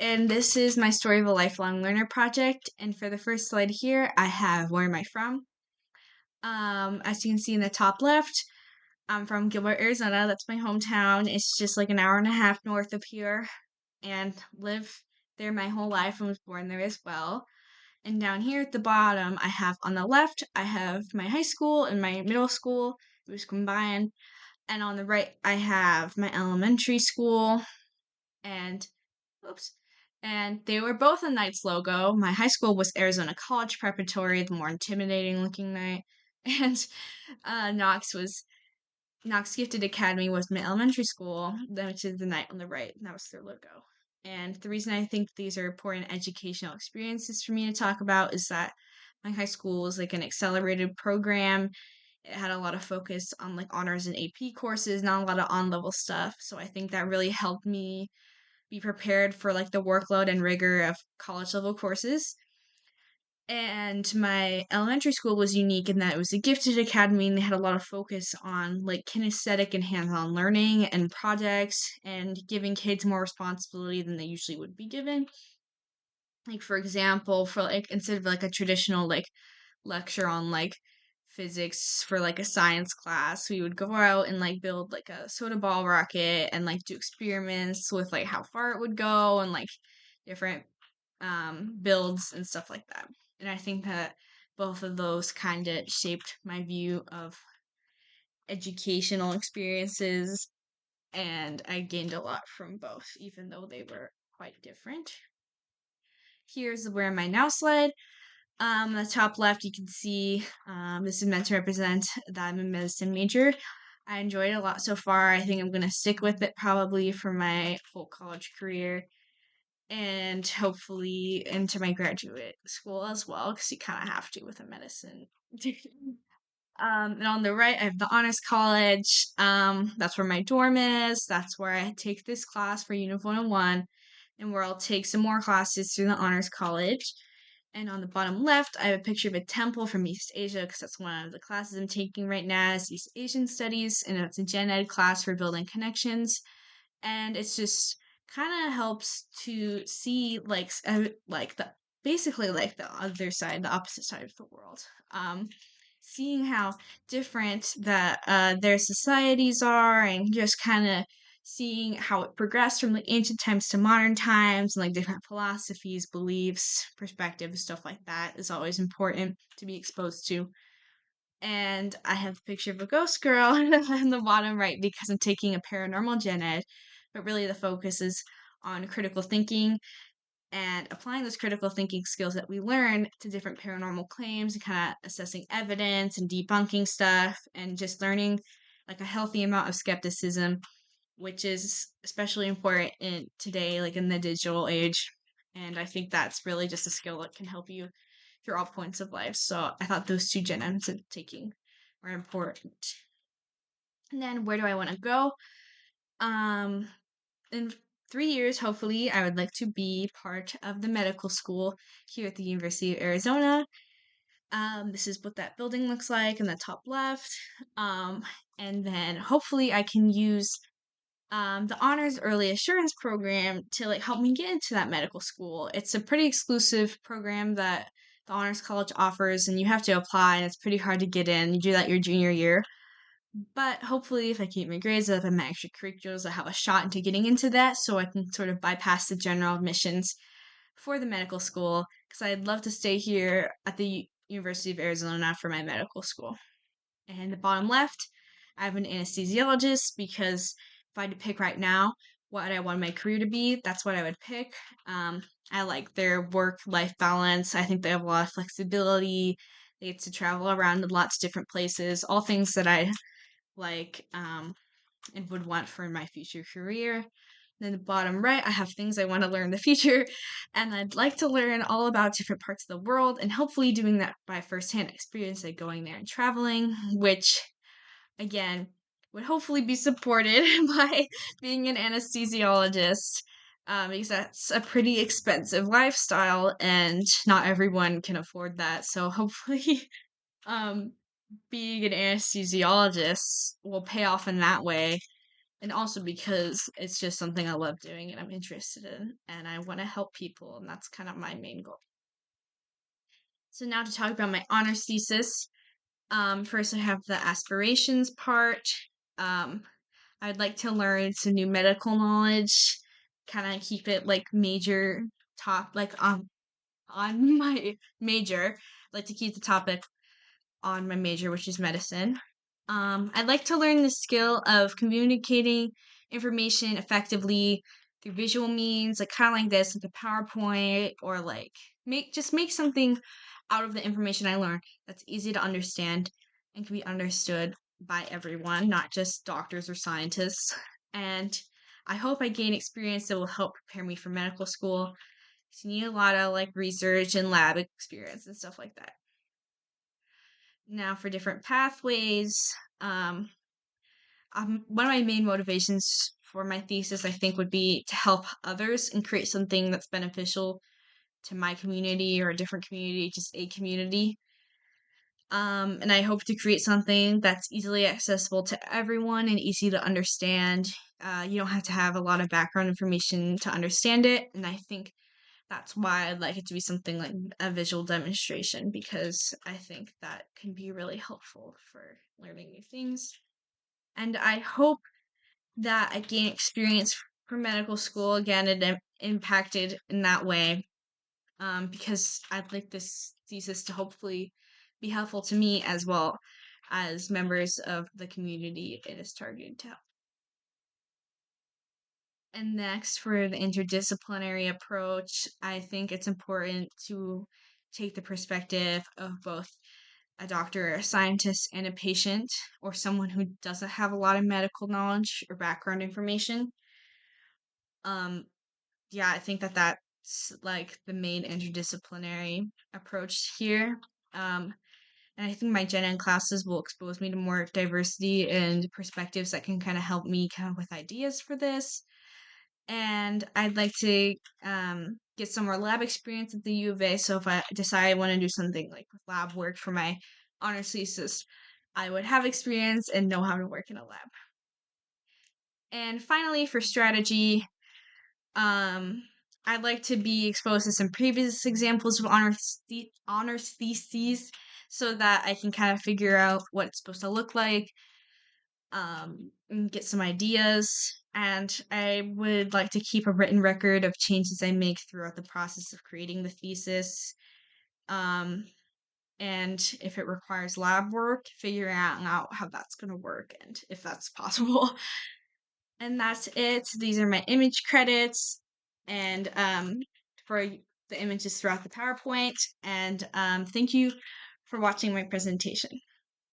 and this is my Story of a Lifelong Learner project. And for the first slide here, I have where am I from? As you can see in the top left, I'm from Gilbert, Arizona. That's my hometown. It's just like an hour and a half north of here, and lived there my whole life and was born there as well. And down here at the bottom, I have on the left, I have my high school and my middle school. It was combined. And on the right, I have my elementary school and oops. And they were both a Knights logo. My high school was Arizona College Preparatory, the more intimidating looking Knight. And Knox Gifted Academy was my elementary school, which is the Knight on the right. And that was their logo. And the reason I think these are important educational experiences for me to talk about is that my high school was like an accelerated program. It had a lot of focus on like honors and AP courses, not a lot of on level stuff. So I think that really helped me be prepared for like the workload and rigor of college level courses. And my elementary school was unique in that it was a gifted academy and they had a lot of focus on like kinesthetic and hands on learning and projects and giving kids more responsibility than they usually would be given. Like, for example, for like instead of like a traditional like lecture on like physics for like a science class, we would go out and like build like a soda ball rocket and like do experiments with like how far it would go and like different builds and stuff like that. And I think that both of those kind of shaped my view of educational experiences, and I gained a lot from both, even though they were quite different. Here's the Where Am I Now slide. The top left, you can see this is meant to represent that I'm a medicine major. I enjoyed it a lot so far. I think I'm going to stick with it probably for my full college career and hopefully into my graduate school as well, because you kind of have to with a medicine. And on the right, I have the Honors College. That's where my dorm is. That's where I take this class for Unit 101, and where I'll take some more classes through the Honors College. And on the bottom left, I have a picture of a temple from East Asia because that's one of the classes I'm taking right now is East Asian Studies, and it's a gen ed class for building connections. And it's just kind of helps to see like the basically like the other side, the opposite side of the world. Seeing how different that their societies are, and just kind of seeing how it progressed from like ancient times to modern times and like different philosophies, beliefs, perspectives, stuff like that is always important to be exposed to. And I have a picture of a ghost girl in the bottom right because I'm taking a paranormal gen ed, but really the focus is on critical thinking and applying those critical thinking skills that we learn to different paranormal claims and kind of assessing evidence and debunking stuff and just learning like a healthy amount of skepticism, which is especially important in today, like in the digital age. And I think that's really just a skill that can help you through all points of life. So I thought those two gen eds of taking were important. And then where do I want to go? Um, in 3 years, hopefully, I would like to be part of the medical school here at the University of Arizona. This is what that building looks like in the top left. Um, and then hopefully I can use the honors early assurance program to like help me get into that medical school. It's a pretty exclusive program that the honors college offers, and you have to apply, and it's pretty hard to get in. You do that your junior year. But hopefully, if I keep my grades up and my extracurriculars, I have a shot into getting into that, so I can sort of bypass the general admissions for the medical school. Because I'd love to stay here at the University of Arizona for my medical school. And the bottom left, I have an anesthesiologist because if I had to pick right now what I want my career to be, that's what I would pick. I like their work-life balance. I think they have a lot of flexibility. They get to travel around to lots of different places, all things that I like and would want for my future career. Then the bottom right, I have things I want to learn in the future, and I'd like to learn all about different parts of the world, and hopefully doing that by firsthand experience, like going there and traveling, which again would hopefully be supported by being an anesthesiologist. Because that's a pretty expensive lifestyle, and not everyone can afford that. So hopefully, um, being an anesthesiologist will pay off in that way. and also because it's just something I love doing and I'm interested in, and I want to help people, and that's kind of my main goal. So now to talk about my honors thesis. First, I have the aspirations part. Um, I'd like to learn some new medical knowledge, kind of keep it like major top, like on my major. I'd like to keep the topic on my major, which is medicine. I'd like to learn the skill of communicating information effectively through visual means, like kind of like this, like a PowerPoint, or like make something out of the information I learned that's easy to understand and can be understood by everyone, not just doctors or scientists. And I hope I gain experience that will help prepare me for medical school. So you need a lot of like research and lab experience and stuff like that. Now, for different pathways, um, one of my main motivations for my thesis, I think, would be to help others and create something that's beneficial to my community or a different community, just a community. And I hope to create something that's easily accessible to everyone and easy to understand. You don't have to have a lot of background information to understand it. And I think that's why I'd like it to be something like a visual demonstration, because I think that can be really helpful for learning new things. And I hope that I gain experience from medical school again and impacted in that way, because I'd like this thesis to hopefully be helpful to me as well as members of the community it is targeted to help. And next, for the interdisciplinary approach, I think it's important to take the perspective of both a doctor, a scientist, and a patient, or someone who doesn't have a lot of medical knowledge or background information. Um, yeah, I think that that's like the main interdisciplinary approach here. Um, and I think my Gen Ed classes will expose me to more diversity and perspectives that can kind of help me come up with ideas for this. And I'd like to get some more lab experience at the U of A. So if I decide I want to do something like with lab work for my honors thesis, I would have experience and know how to work in a lab. And finally, for strategy, um, I'd like to be exposed to some previous examples of honors theses so that I can kind of figure out what it's supposed to look like, and get some ideas. And I would like to keep a written record of changes I make throughout the process of creating the thesis. Um, and if it requires lab work, figuring out how that's going to work and if that's possible. And that's it. These are my image credits, and for the images throughout the PowerPoint. And thank you for watching my presentation.